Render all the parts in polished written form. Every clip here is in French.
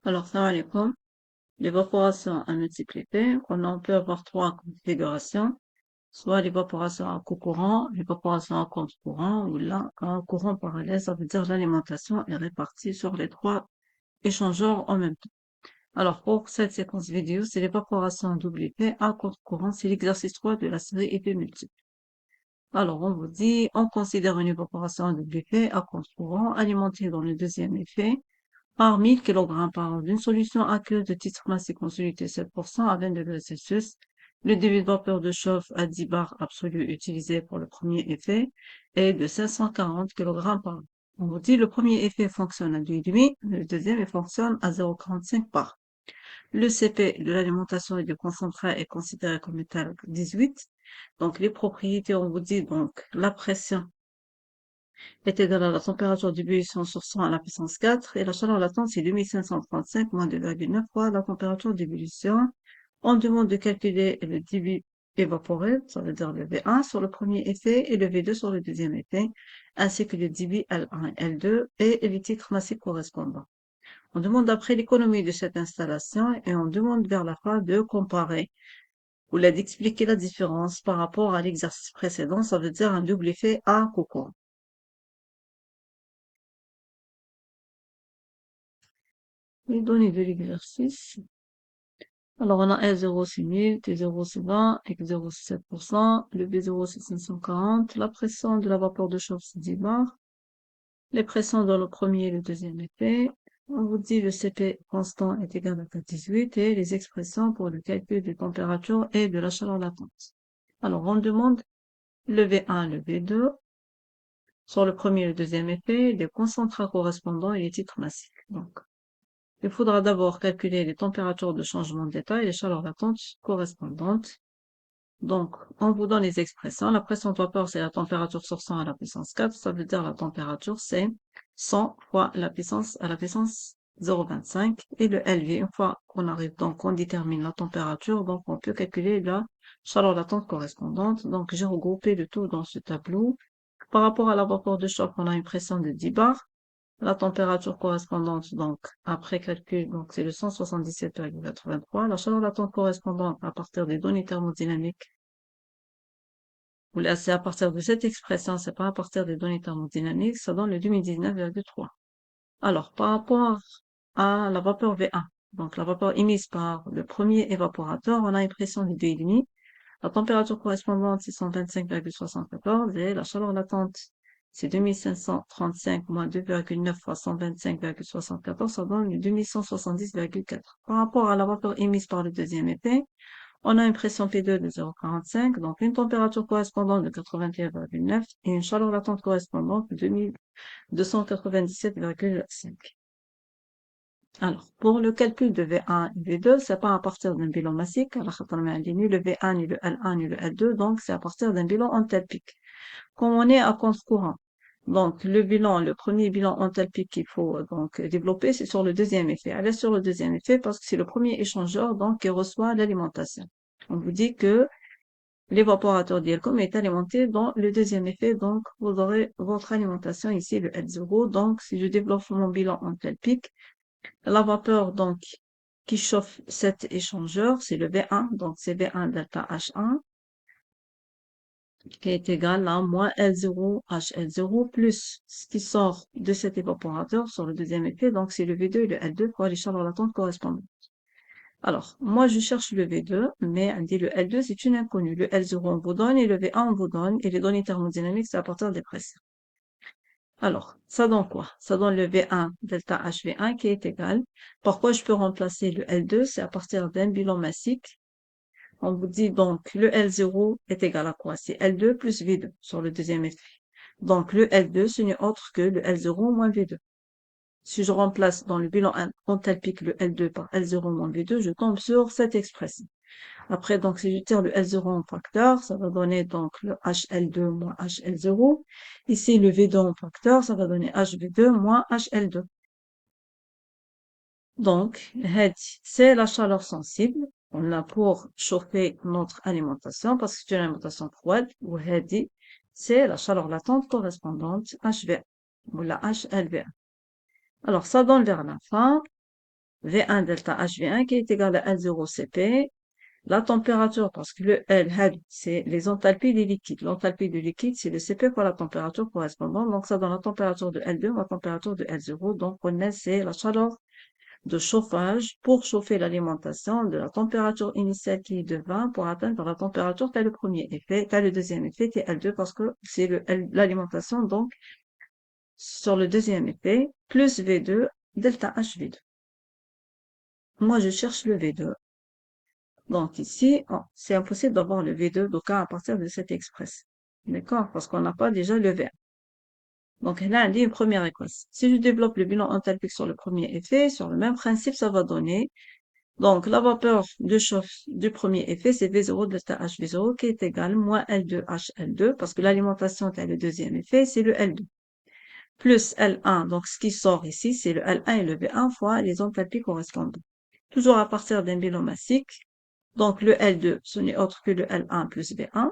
Alors, salam alaikum. L'évaporation à multiples effets, on peut avoir trois configurations, soit l'évaporation à courant, l'évaporation à contre-courant, ou là, un courant parallèle, ça veut dire l'alimentation est répartie sur les trois échangeurs en même temps. Alors, pour cette séquence vidéo, c'est l'évaporation à double effet à contre-courant, c'est l'exercice 3 de la série effets multiples. Alors, on vous dit, on considère une évaporation à double effet à contre-courant alimentée dans le deuxième effet par 1000 kg par d'une solution aqueuse de titre massique en soluté 7% à 22 degrés Celsius. Le débit de vapeur de chauffe à 10 bars absolu utilisé pour le premier effet est de 540 kg par. On vous dit le premier effet fonctionne à 2,5, le deuxième fonctionne à 0,45 bar. Le CP de l'alimentation et du concentré est considéré comme étal 18. Donc les propriétés, on vous dit donc la pression est égale à la température d'ébullition sur 100 à la puissance 4 et la chaleur latente c'est 2535 moins 2,9 fois la température d'ébullition. On demande de calculer le débit évaporé, ça veut dire le V1 sur le premier effet et le V2 sur le deuxième effet, ainsi que le débit L1 et L2 et les titres massifs correspondants. On demande après l'économie de cette installation et on demande vers la fin de comparer ou là d'expliquer la différence par rapport à l'exercice précédent, ça veut dire un double effet à coco. Les données de l'exercice. Alors, on a L0 c'est 1000, T0 c'est 20, X0 c'est 7%, le B0 c'est 540, la pression de la vapeur de chauffe c'est 10 bars, les pressions dans le premier et le deuxième effet. On vous dit le CP constant est égal à 4,18 et les expressions pour le calcul des températures et de la chaleur latente. Alors, on demande le V1 le V2 sur le premier et le deuxième effet, les concentrats correspondants et les titres massifs. Donc, il faudra d'abord calculer les températures de changement d'état et les chaleurs latentes correspondantes. Donc, on vous donne les expressions. La pression de vapeur, c'est la température sur 100 à la puissance 4. Ça veut dire la température, c'est 100 fois la puissance à la puissance 0,25. Et le LV, une fois qu'on arrive, donc on détermine la température, donc on peut calculer la chaleur latente correspondante. Donc, j'ai regroupé le tout dans ce tableau. Par rapport à la vapeur de chauffe, on a une pression de 10 bars. La température correspondante, donc, après calcul, donc, c'est le 177,83. La chaleur latente correspondante à partir des données thermodynamiques. Ou là, c'est à partir de cette expression, c'est pas à partir des données thermodynamiques, ça donne le 2019,3. Alors, par rapport à la vapeur V1, donc la vapeur émise par le premier évaporateur, on a une pression de 2,5. La température correspondante, c'est 125,74 et la chaleur latente, c'est 2535 moins 2,9 fois 125,74, ça donne 2170,4. Par rapport à la vapeur émise par le deuxième effet, on a une pression P2 de 0,45, donc une température correspondante de 81,9 et une chaleur latente correspondante de 2297,5. Alors, pour le calcul de V1 et V2, c'est pas à partir d'un bilan massique, alors ni le V1, ni le L1, ni le L2, donc c'est à partir d'un bilan enthalpique. Comme on est à contre-courant, donc le bilan, le premier bilan enthalpique qu'il faut donc développer, c'est sur le deuxième effet. Allez sur le deuxième effet parce que c'est le premier échangeur donc qui reçoit l'alimentation. On vous dit que l'évaporateur d'Yelcom est alimenté dans le deuxième effet, donc vous aurez votre alimentation ici, le L0. Donc, si je développe mon bilan enthalpique, la vapeur, donc, qui chauffe cet échangeur, c'est le V1, donc c'est V1 delta H1, qui est égal à moins L0 HL0 plus ce qui sort de cet évaporateur sur le deuxième effet, donc c'est le V2 et le L2 pour les chaleurs latentes correspondantes. Alors, moi, je cherche le V2, mais on dit le L2, c'est une inconnue. Le L0, on vous donne, et le V1, on vous donne, et les données thermodynamiques, c'est à partir des pressions. Alors, ça donne quoi? Ça donne le V1 delta HV1 qui est égal. Pourquoi je peux remplacer le L2? C'est à partir d'un bilan massique. On vous dit donc le L0 est égal à quoi? C'est L2 plus V2 sur le deuxième effet. Donc, le L2, ce n'est autre que le L0 moins V2. Si je remplace dans le bilan enthalpique le L2 par L0 moins V2, je tombe sur cette expression. Après, donc, si je tire le L0 en facteur, ça va donner donc le HL2 moins HL0. Ici, le V2 en facteur, ça va donner HV2 moins HL2. Donc, c'est la chaleur sensible. On l'a pour chauffer notre alimentation parce que c'est une alimentation froide. Ou c'est la chaleur latente correspondante HV ou la HLV. Alors, ça donne vers la fin V1 delta HV1 qui est égal à L0 CP. La température, parce que le L, c'est les enthalpies des liquides. L'enthalpie du liquide, c'est le CP pour la température correspondante. Donc, ça donne la température de L2, la température de L0. Donc, on a, c'est la chaleur de chauffage pour chauffer l'alimentation de la température initiale qui est de 20 pour atteindre la température. T'as le premier effet, t'as le deuxième effet, t'es L2 parce que c'est l'alimentation. Donc, sur le deuxième effet, plus V2, delta HV2. Moi, je cherche le V2. Donc ici, c'est impossible d'avoir le V2 d'aucun à partir de cette expression. D'accord? Parce qu'on n'a pas déjà le V1. Donc là, on dit une première équation. Si je développe le bilan enthalpique sur le premier effet, sur le même principe, ça va donner. Donc, la vapeur de chauffe du premier effet, c'est V0 delta HV0 qui est égal à moins L2 HL2 parce que l'alimentation est le deuxième effet, c'est le L2. Plus L1, donc ce qui sort ici, c'est le L1 et le V1 fois les enthalpies correspondantes. Toujours à partir d'un bilan massique. Donc, le L2, ce n'est autre que le L1 plus V1.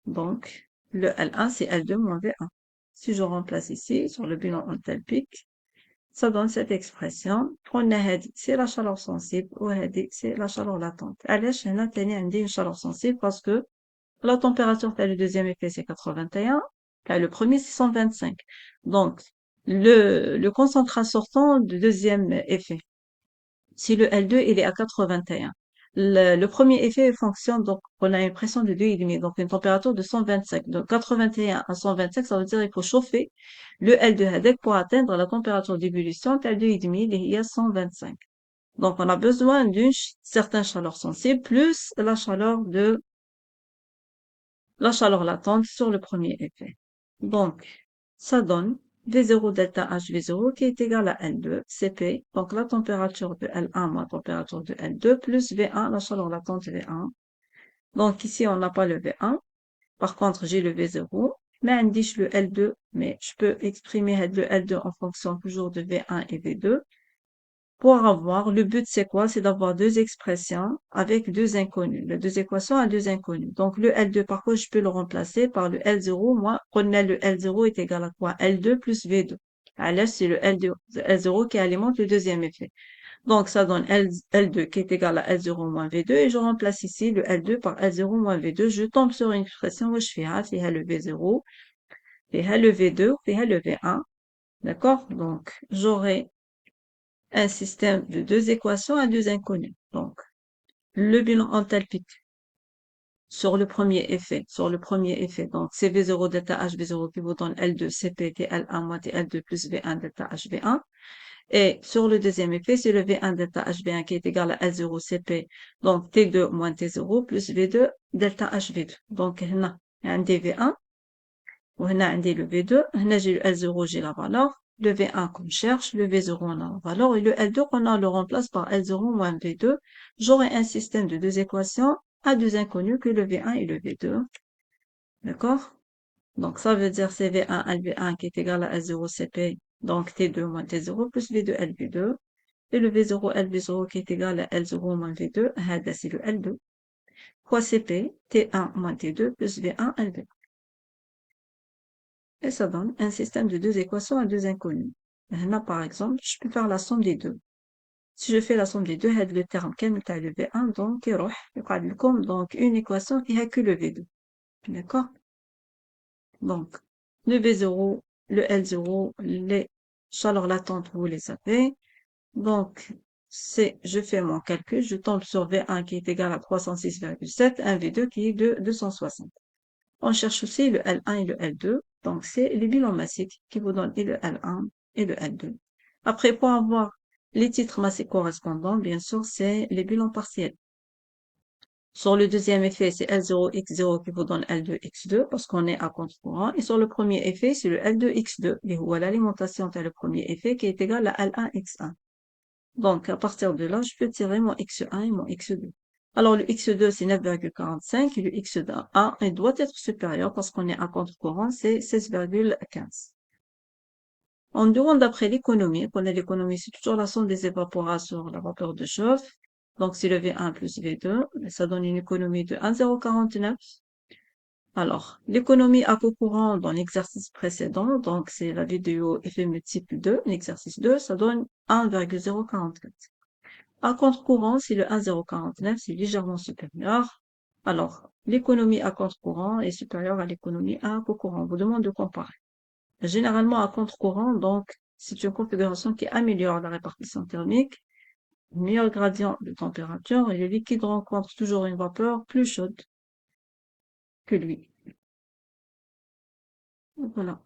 Donc, le L1, c'est L2 moins V1. Si je remplace ici, sur le bilan enthalpique, ça donne cette expression. On a dit, c'est la chaleur sensible, ou c'est la chaleur latente. علاش هنا تاني عندي une chaleur sensible parce que la température, le deuxième effet, c'est 81, le premier, c'est 125. Donc, le concentrat sortant du deuxième effet, si le L2, il est à 81. Le premier effet fonctionne, donc on a une pression de 2,5, donc une température de 125. Donc 81 à 125, ça veut dire qu'il faut chauffer le L2 HADEC pour atteindre la température d'ébullition L2,5, il est à 125. Donc on a besoin d'une certaine chaleur sensible plus la chaleur latente sur le premier effet. Donc, ça donne V0 delta HV0 qui est égal à L2 CP, donc la température de L1 moins la température de L2 plus V1, la chaleur latente V1. Donc ici, on n'a pas le V1. Par contre, j'ai le V0, mais indique le L2, mais je peux exprimer le L2 en fonction toujours de V1 et V2. Pour avoir, le but c'est quoi? C'est d'avoir deux expressions avec deux inconnus. Les deux équations à deux inconnus. Donc le L2, par contre, je peux le remplacer par le L0. Moi, on a le L0 est égal à quoi? L2 plus V2. Là, c'est le L2, L0 qui alimente le deuxième effet. Donc ça donne L2 qui est égal à L0 moins V2 et je remplace ici le L2 par L0 moins V2. Je tombe sur une expression où je fais le V0, le V2, le V1. D'accord? Donc j'aurai un système de deux équations à deux inconnues. Donc, le bilan enthalpique sur le premier effet, donc c'est V0 delta HV0 qui vous donne L2 CP TL1 moins TL2 plus V1 delta HV1. Et sur le deuxième effet, c'est le V1 delta HV1 qui est égal à L0 CP, donc T2 moins T0 plus V2 delta HV2. Donc, هنا عندي V1 وهنا عندي le V2. هنا j'ai le L0, j'ai la valeur. Le V1 qu'on cherche, le V0 on a la valeur et le L2 qu'on a le remplace par L0 moins V2. J'aurai un système de deux équations à deux inconnus que le V1 et le V2. D'accord? Donc ça veut dire c'est V1 LV1 qui est égal à L0 CP, donc T2 moins T0 plus V2 LV2. Et le V0 LV0 qui est égal à L0 moins V2, c'est le L2. Fois CP, T1 moins T2 plus V1 LV. Et ça donne un système de deux équations à deux inconnues. Là, par exemple, je peux faire la somme des deux. Si je fais la somme des deux, le terme كامل تاع le V1, donc يروح يقعد لكم donc une équation qui a que le V2. D'accord? Donc, le V0, le L0, les chaleurs latentes, vous les savez. Donc, je fais mon calcul, je tombe sur V1 qui est égal à 306,7, un V2 qui est de 260. On cherche aussi le L1 et le L2. Donc, c'est les bilans massiques qui vous donnent et le L1 et le L2. Après, pour avoir les titres massiques correspondants, bien sûr, c'est les bilans partiels. Sur le deuxième effet, c'est L0, X0 qui vous donne L2, X2 parce qu'on est à contre-courant. Et sur le premier effet, c'est le L2, X2. Et voilà l'alimentation de le premier effet qui est égal à L1, X1. Donc, à partir de là, je peux tirer mon X1 et mon X2. Alors, le X2, c'est 9,45 et le X1, il doit être supérieur parce qu'on est à contre-courant, c'est 16,15. On demande d'après l'économie. Qu'on a l'économie, c'est toujours la somme des évaporations sur la vapeur de chauffe. Donc, c'est le V1 plus V2. Ça donne une économie de 1,049. Alors, l'économie à coût courant dans l'exercice précédent, donc c'est la vidéo effet multiple 2, l'exercice 2, ça donne 1,044. À compte courant, si le 1,049, c'est légèrement supérieur. Alors, l'économie à compte courant est supérieure à l'économie à coût courant. On vous demande de comparer. Généralement, à compte courant, donc, c'est une configuration qui améliore la répartition thermique, meilleur gradient de température et le liquide rencontre toujours une vapeur plus chaude que lui. Voilà.